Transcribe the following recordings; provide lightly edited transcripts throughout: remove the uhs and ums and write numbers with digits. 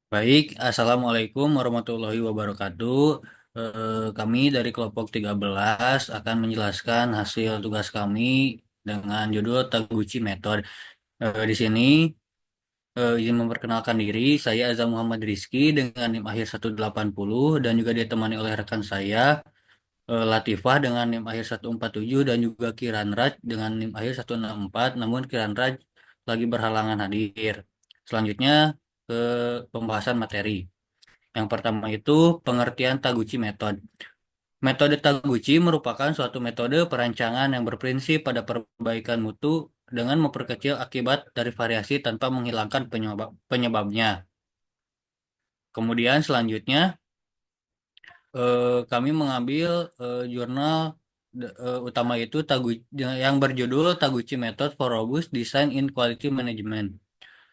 Baik, Assalamualaikum warahmatullahi wabarakatuh. Kami dari kelompok 13 akan menjelaskan hasil tugas kami dengan judul Taguchi Method. Di sini izin memperkenalkan diri, saya Azam Muhammad Rizky dengan NIM akhir 180 dan juga ditemani oleh rekan saya Latifah dengan NIM akhir 147 dan juga Kiran Raj dengan NIM akhir 164, namun Kiran Raj lagi berhalangan hadir. Selanjutnya ke pembahasan materi. Yang pertama itu pengertian Taguchi Method. Metode Taguchi merupakan suatu metode perancangan yang berprinsip pada perbaikan mutu dengan memperkecil akibat dari variasi tanpa menghilangkan penyebabnya. Kemudian selanjutnya kami mengambil jurnal utama itu yang berjudul Taguchi Method for Robust Design in Quality Management.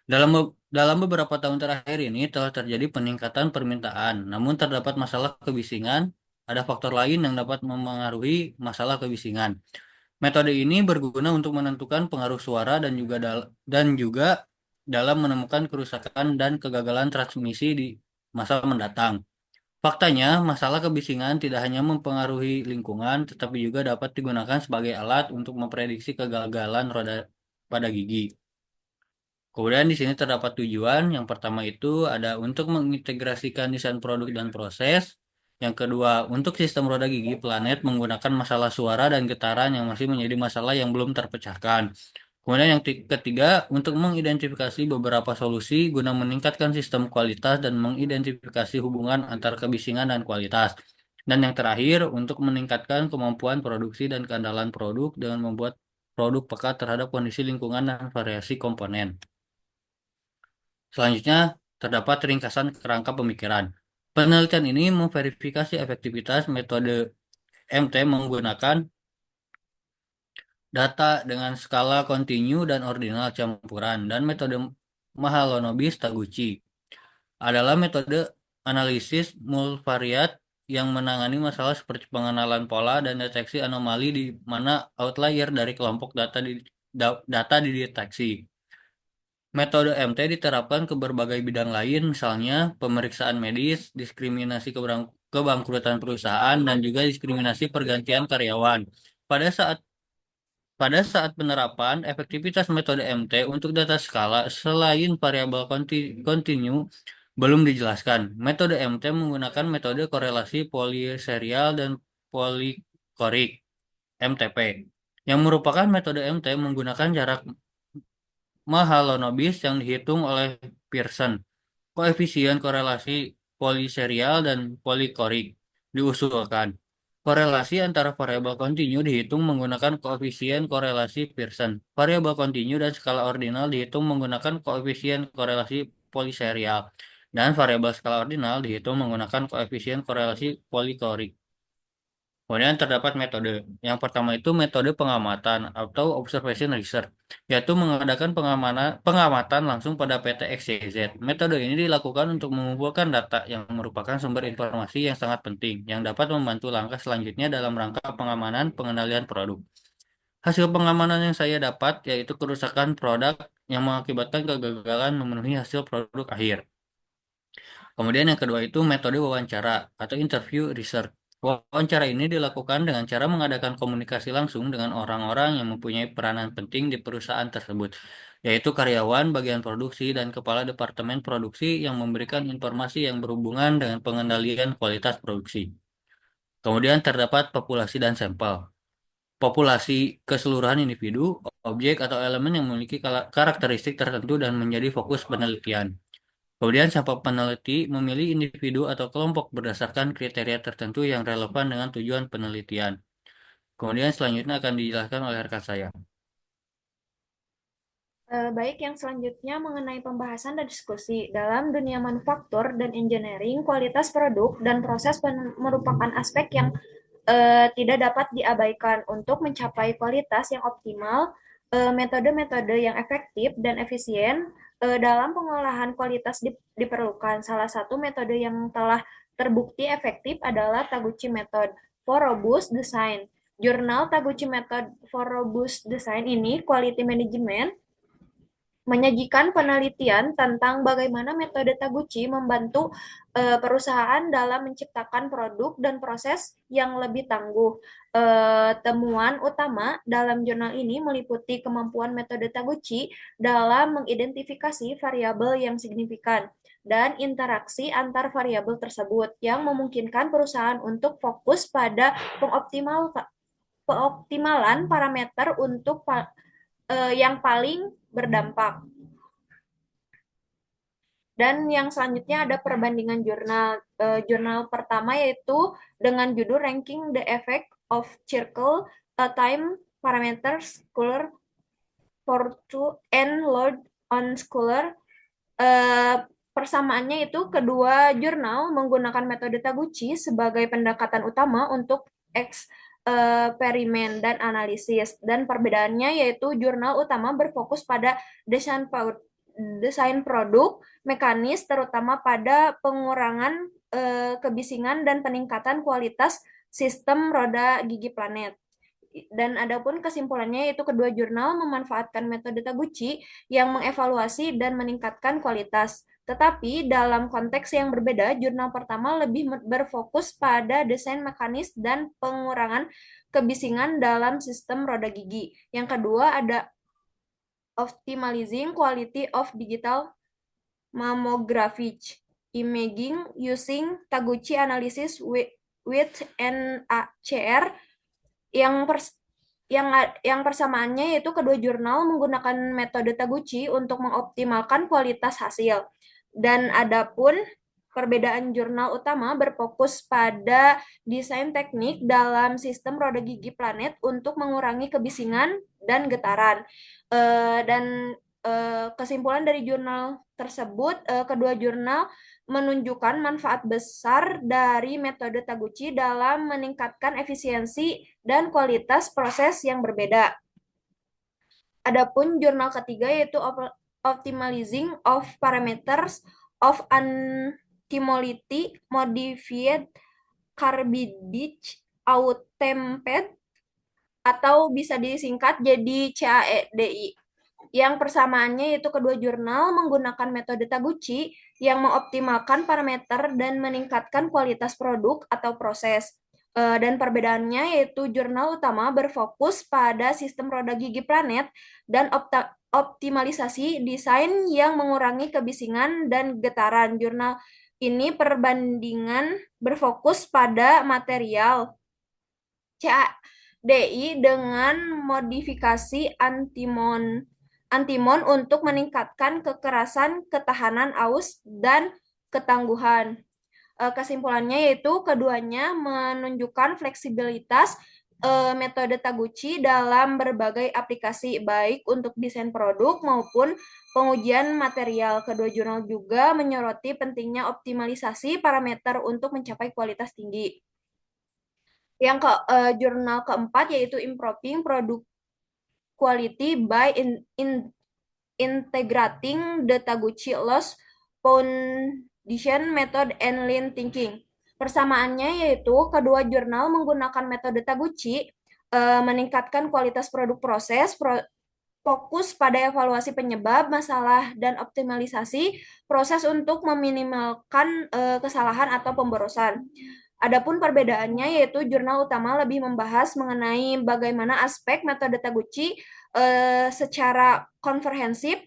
Dalam beberapa tahun terakhir ini telah terjadi peningkatan permintaan, namun terdapat masalah kebisingan. Ada faktor lain yang dapat memengaruhi masalah kebisingan. Metode ini berguna untuk menentukan pengaruh suara dan juga dalam menemukan kerusakan dan kegagalan transmisi di masa mendatang. Faktanya, masalah kebisingan tidak hanya mempengaruhi lingkungan, tetapi juga dapat digunakan sebagai alat untuk memprediksi kegagalan roda pada gigi. Kemudian di sini terdapat tujuan. Yang pertama itu ada untuk mengintegrasikan desain produk dan proses. Yang kedua, untuk sistem roda gigi planet menggunakan masalah suara dan getaran yang masih menjadi masalah yang belum terpecahkan. Kemudian yang ketiga, untuk mengidentifikasi beberapa solusi guna meningkatkan sistem kualitas dan mengidentifikasi hubungan antara kebisingan dan kualitas. Dan yang terakhir, untuk meningkatkan kemampuan produksi dan keandalan produk dengan membuat produk peka terhadap kondisi lingkungan dan variasi komponen. Selanjutnya, terdapat ringkasan kerangka pemikiran. Penelitian ini memverifikasi efektivitas metode MT menggunakan data dengan skala kontinu dan ordinal campuran dan metode Mahalanobis-Taguchi adalah metode analisis multivariat yang menangani masalah seperti pengenalan pola dan deteksi anomali di mana outlier dari kelompok data dideteksi. Metode MT diterapkan ke berbagai bidang lain, misalnya pemeriksaan medis, diskriminasi kebangkrutan perusahaan, dan juga diskriminasi pergantian karyawan. Pada saat pada saat penerapan, efektivitas metode MT untuk data skala selain variabel kontinu belum dijelaskan. Metode MT menggunakan metode korelasi poliserial dan polikorik (MTP), yang merupakan metode MT menggunakan jarak Mahalanobis yang dihitung oleh Pearson. Koefisien korelasi poliserial dan polikorik diusulkan. Korelasi antara variabel kontinu dihitung menggunakan koefisien korelasi Pearson. Variabel kontinu dan skala ordinal dihitung menggunakan koefisien korelasi poliserial. Dan variabel skala ordinal dihitung menggunakan koefisien korelasi polikorik. Kemudian terdapat metode. Yang pertama itu metode pengamatan atau observation research, yaitu mengadakan pengamatan langsung pada PT XYZ. Metode ini dilakukan untuk mengumpulkan data yang merupakan sumber informasi yang sangat penting, yang dapat membantu langkah selanjutnya dalam rangka pengamanan pengendalian produk. Hasil pengamanan yang saya dapat yaitu kerusakan produk yang mengakibatkan kegagalan memenuhi hasil produk akhir. Kemudian yang kedua itu metode wawancara atau interview research. Wawancara ini dilakukan dengan cara mengadakan komunikasi langsung dengan orang-orang yang mempunyai peranan penting di perusahaan tersebut, yaitu karyawan, bagian produksi, dan kepala departemen produksi yang memberikan informasi yang berhubungan dengan pengendalian kualitas produksi. Kemudian terdapat populasi dan sampel. Populasi keseluruhan individu, objek, atau elemen yang memiliki karakteristik tertentu dan menjadi fokus penelitian. Kemudian sampel peneliti memilih individu atau kelompok berdasarkan kriteria tertentu yang relevan dengan tujuan penelitian. Kemudian selanjutnya akan dijelaskan oleh rekan saya. Baik, yang selanjutnya mengenai pembahasan dan diskusi. Dalam dunia manufaktur dan engineering, kualitas produk dan proses merupakan aspek yang tidak dapat diabaikan. Untuk mencapai kualitas yang optimal, metode-metode yang efektif dan efisien dalam pengolahan kualitas diperlukan. Salah satu metode yang telah terbukti efektif adalah Taguchi Method for Robust Design. Jurnal Taguchi Method for Robust Design ini, Quality Management, menyajikan penelitian tentang bagaimana metode Taguchi membantu perusahaan dalam menciptakan produk dan proses yang lebih tangguh. Temuan utama dalam jurnal ini meliputi kemampuan metode Taguchi dalam mengidentifikasi variabel yang signifikan dan interaksi antar variabel tersebut yang memungkinkan perusahaan untuk fokus pada pengoptimalan parameter untuk yang paling berdampak. Dan yang selanjutnya ada perbandingan jurnal. Jurnal pertama yaitu dengan judul Ranking the Effect of Circle Time Parameters Scholar for to and Load on Scholar. Eh, Persamaannya itu kedua jurnal menggunakan metode Taguchi sebagai pendekatan utama untuk eksperimen dan analisis. Dan perbedaannya yaitu jurnal utama berfokus pada desain produk mekanis terutama pada pengurangan kebisingan dan peningkatan kualitas sistem roda gigi planet. Dan adapun kesimpulannya yaitu kedua jurnal memanfaatkan metode Taguchi yang mengevaluasi dan meningkatkan kualitas. Tetapi dalam konteks yang berbeda, jurnal pertama lebih berfokus pada desain mekanis dan pengurangan kebisingan dalam sistem roda gigi. Yang kedua ada Optimizing Quality of Digital Mammography Imaging Using Taguchi Analysis with NACR yang yang persamaannya yaitu kedua jurnal menggunakan metode Taguchi untuk mengoptimalkan kualitas hasil. Dan adapun perbedaan jurnal utama berfokus pada desain teknik dalam sistem roda gigi planet untuk mengurangi kebisingan dan getaran. Dan kesimpulan dari jurnal tersebut, kedua jurnal menunjukkan manfaat besar dari metode Taguchi dalam meningkatkan efisiensi dan kualitas proses yang berbeda. Adapun jurnal ketiga yaitu Optimizing of Parameters of Antimolity Modified Carbidage Outemped atau bisa disingkat jadi CAEDI. Yang persamaannya yaitu kedua jurnal menggunakan metode Taguchi yang mengoptimalkan parameter dan meningkatkan kualitas produk atau proses. Dan perbedaannya yaitu jurnal utama berfokus pada sistem roda gigi planet dan optimalisasi desain yang mengurangi kebisingan dan getaran. Jurnal ini perbandingan berfokus pada material CADI dengan modifikasi antimon untuk meningkatkan kekerasan, ketahanan aus, dan ketangguhan. Kesimpulannya yaitu keduanya menunjukkan fleksibilitas metode Taguchi dalam berbagai aplikasi, baik untuk desain produk maupun pengujian material. Kedua jurnal juga menyoroti pentingnya optimalisasi parameter untuk mencapai kualitas tinggi. Jurnal keempat yaitu Improving Product Quality by Integrating the Taguchi Loss Foundation Method and Lean Thinking. Persamaannya yaitu kedua jurnal menggunakan metode Taguchi, meningkatkan kualitas produk proses, fokus pada evaluasi penyebab masalah dan optimalisasi proses untuk meminimalkan kesalahan atau pemborosan. Adapun perbedaannya yaitu jurnal utama lebih membahas mengenai bagaimana aspek metode Taguchi secara komprehensif,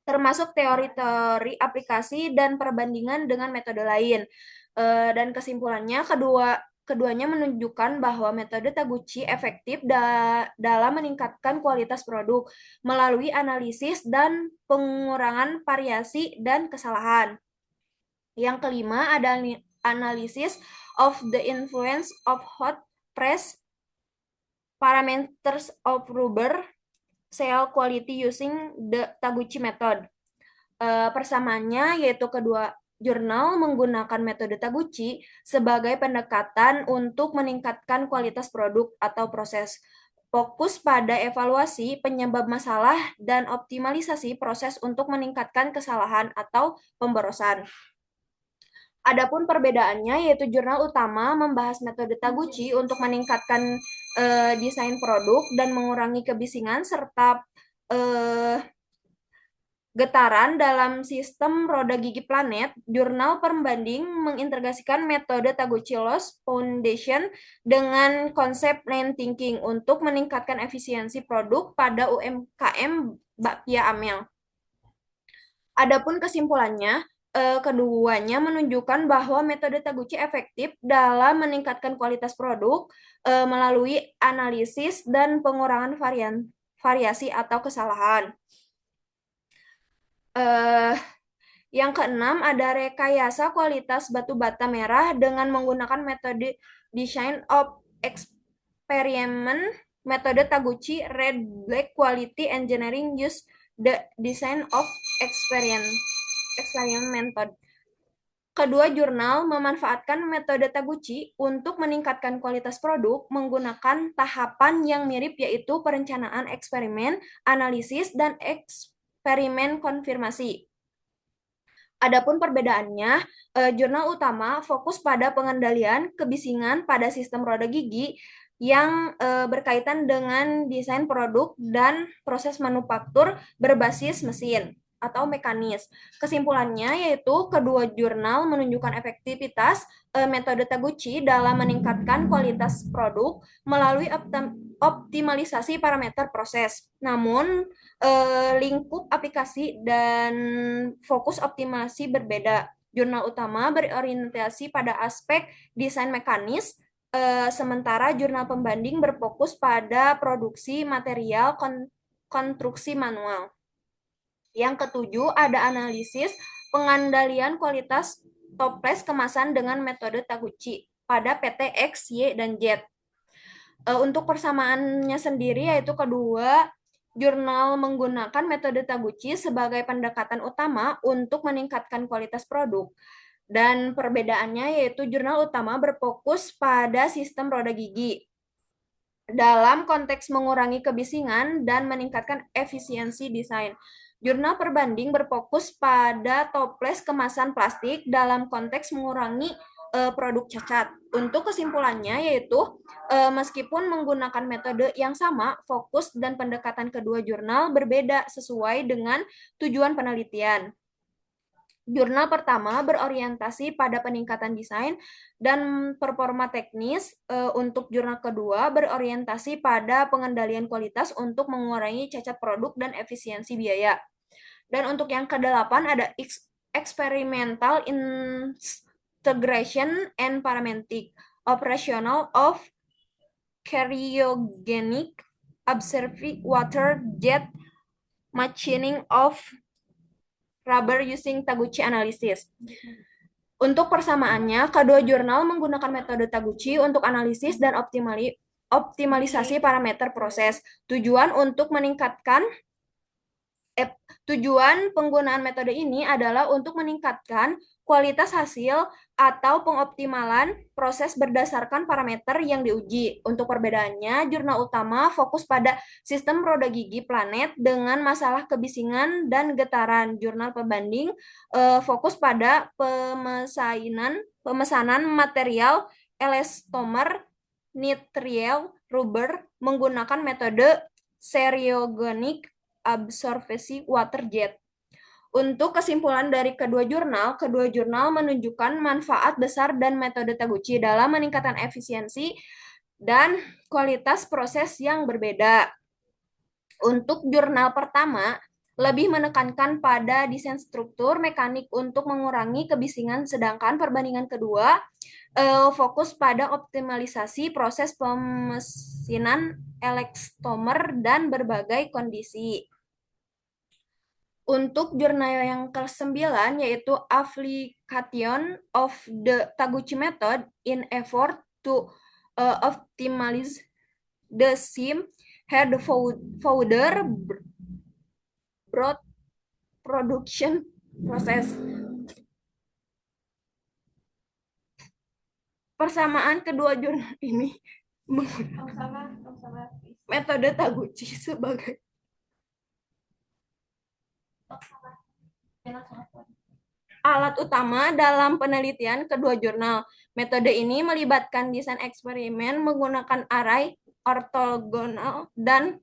termasuk teori-teori aplikasi dan perbandingan dengan metode lain. Dan kesimpulannya keduanya menunjukkan bahwa metode Taguchi efektif dalam meningkatkan kualitas produk melalui analisis dan pengurangan variasi dan kesalahan. Yang kelima ada analysis of the influence of hot press parameters of rubber cell quality using the Taguchi method. Persamaannya yaitu kedua jurnal menggunakan metode Taguchi sebagai pendekatan untuk meningkatkan kualitas produk atau proses. Fokus pada evaluasi penyebab masalah dan optimalisasi proses untuk meningkatkan kesalahan atau pemborosan. Adapun perbedaannya yaitu jurnal utama membahas metode Taguchi untuk meningkatkan desain produk dan mengurangi kebisingan serta getaran dalam sistem roda gigi planet, jurnal pembanding mengintegrasikan metode Taguchi-Loss Foundation dengan konsep lean thinking untuk meningkatkan efisiensi produk pada UMKM bakpia Amel. Adapun kesimpulannya, keduanya menunjukkan bahwa metode Taguchi efektif dalam meningkatkan kualitas produk melalui analisis dan pengurangan variasi atau kesalahan. Eh, yang keenam ada rekayasa kualitas batu bata merah dengan menggunakan metode Design of Experiment, metode Taguchi Red Black Quality Engineering use the Design of Experiment method. Kedua jurnal memanfaatkan metode Taguchi untuk meningkatkan kualitas produk menggunakan tahapan yang mirip yaitu perencanaan eksperimen, analisis, dan eksperimen konfirmasi. Adapun perbedaannya, jurnal utama fokus pada pengendalian kebisingan pada sistem roda gigi yang berkaitan dengan desain produk dan proses manufaktur berbasis mesin atau mekanis. Kesimpulannya yaitu kedua jurnal menunjukkan efektivitas metode Taguchi dalam meningkatkan kualitas produk melalui optimalisasi parameter proses. Namun, lingkup aplikasi dan fokus optimasi berbeda. Jurnal utama berorientasi pada aspek desain mekanis, sementara jurnal pembanding berfokus pada produksi material konstruksi manual. Yang ketujuh, ada analisis pengendalian kualitas toples kemasan dengan metode Taguchi pada PT X, Y, dan Z. Untuk persamaannya sendiri yaitu kedua jurnal menggunakan metode Taguchi sebagai pendekatan utama untuk meningkatkan kualitas produk. Dan perbedaannya yaitu jurnal utama berfokus pada sistem roda gigi dalam konteks mengurangi kebisingan dan meningkatkan efisiensi desain. Jurnal perbanding berfokus pada toples kemasan plastik dalam konteks mengurangi produk cacat. Untuk kesimpulannya yaitu meskipun menggunakan metode yang sama, fokus dan pendekatan kedua jurnal berbeda sesuai dengan tujuan penelitian. Jurnal pertama berorientasi pada peningkatan desain dan performa teknis. Untuk jurnal kedua berorientasi pada pengendalian kualitas untuk mengurangi cacat produk dan efisiensi biaya. Dan untuk yang kedelapan ada experimental integration and parametric operational of cryogenic observing water jet machining of rubber using Taguchi analysis. Untuk persamaannya, kedua jurnal menggunakan metode Taguchi untuk analisis dan optimalisasi parameter proses. Tujuan penggunaan metode ini adalah untuk meningkatkan kualitas hasil atau pengoptimalan proses berdasarkan parameter yang diuji. Untuk perbedaannya, jurnal utama fokus pada sistem roda gigi planet dengan masalah kebisingan dan getaran. Jurnal pembanding fokus pada pemesanan material elastomer, nitrile, rubber menggunakan metode stereogenic absorpsi water jet. Untuk kesimpulan dari kedua jurnal menunjukkan manfaat besar dan metode Taguchi dalam meningkatkan efisiensi dan kualitas proses yang berbeda. Untuk jurnal pertama, lebih menekankan pada desain struktur mekanik untuk mengurangi kebisingan, sedangkan perbandingan kedua fokus pada optimalisasi proses pemesinan elastomer dan berbagai kondisi. Untuk jurnal yang ke-9 yaitu Application of the Taguchi Method in Effort to Optimize the Sim Head Founder Broad Production Process. Persamaan kedua jurnal ini menggunakan metode Taguchi sebagai alat utama dalam penelitian kedua jurnal. Metode ini melibatkan desain eksperimen menggunakan array ortogonal dan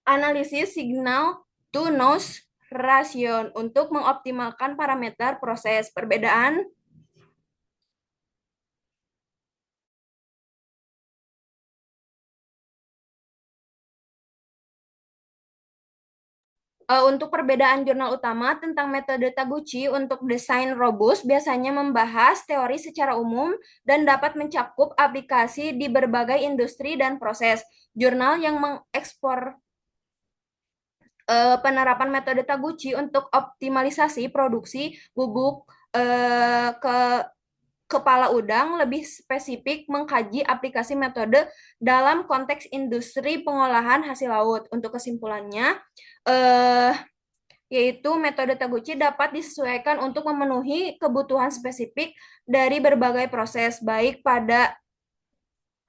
analisis signal to nose ration untuk mengoptimalkan parameter proses. Perbedaan untuk perbedaan jurnal utama tentang metode Taguchi untuk desain robust biasanya membahas teori secara umum dan dapat mencakup aplikasi di berbagai industri dan proses. Jurnal yang mengekspor penerapan metode Taguchi untuk optimalisasi produksi bubuk ke kepala udang lebih spesifik mengkaji aplikasi metode dalam konteks industri pengolahan hasil laut. Untuk kesimpulannya, eh, yaitu metode Taguchi dapat disesuaikan untuk memenuhi kebutuhan spesifik dari berbagai proses, baik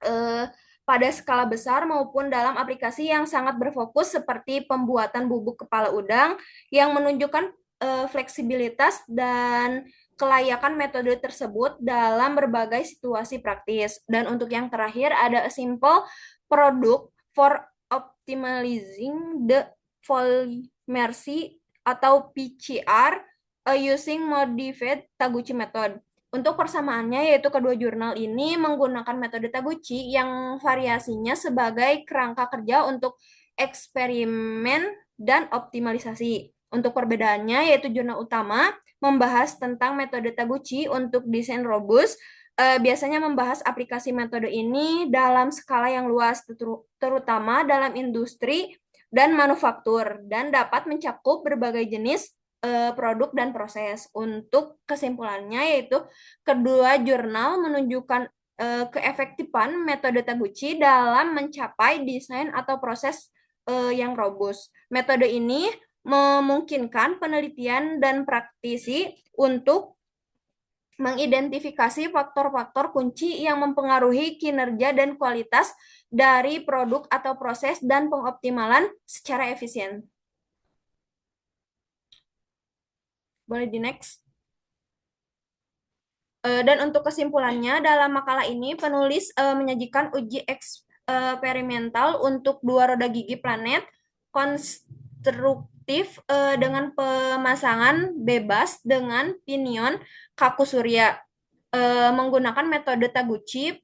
eh, pada skala besar maupun dalam aplikasi yang sangat berfokus seperti pembuatan bubuk kepala udang yang menunjukkan fleksibilitas dan kelayakan metode tersebut dalam berbagai situasi praktis. Dan untuk yang terakhir ada a simple product for optimizing the polymercy atau PCR using modified Taguchi method. Untuk persamaannya, yaitu kedua jurnal ini menggunakan metode Taguchi yang variasinya sebagai kerangka kerja untuk eksperimen dan optimalisasi. Untuk perbedaannya, yaitu jurnal utama membahas tentang metode Taguchi untuk desain robust, biasanya membahas aplikasi metode ini dalam skala yang luas, terutama dalam industri dan manufaktur, dan dapat mencakup berbagai jenis produk dan proses. Untuk kesimpulannya, yaitu kedua jurnal menunjukkan keefektifan metode Taguchi dalam mencapai desain atau proses yang robust. Metode ini memungkinkan penelitian dan praktisi untuk mengidentifikasi faktor-faktor kunci yang mempengaruhi kinerja dan kualitas dari produk atau proses dan pengoptimalan secara efisien. Boleh di next. Dan untuk kesimpulannya, dalam makalah ini penulis menyajikan uji eksperimental untuk dua roda gigi planet konstruktif dengan pemasangan bebas dengan pinion kaku surya menggunakan metode Taguchi.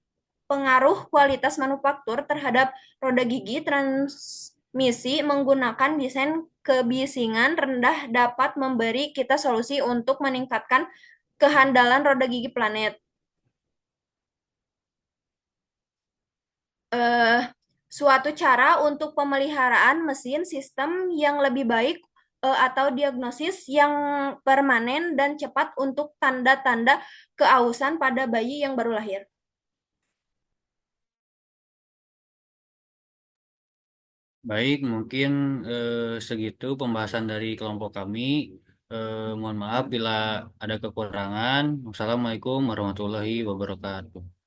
Pengaruh kualitas manufaktur terhadap roda gigi transmisi menggunakan desain kebisingan rendah dapat memberi kita solusi untuk meningkatkan kehandalan roda gigi planet. eh, Suatu cara untuk pemeliharaan mesin sistem yang lebih baik atau diagnosis yang permanen dan cepat untuk tanda-tanda keausan pada bayi yang baru lahir. Baik, mungkin segitu pembahasan dari kelompok kami. Mohon maaf bila ada kekurangan. Wassalamualaikum warahmatullahi wabarakatuh.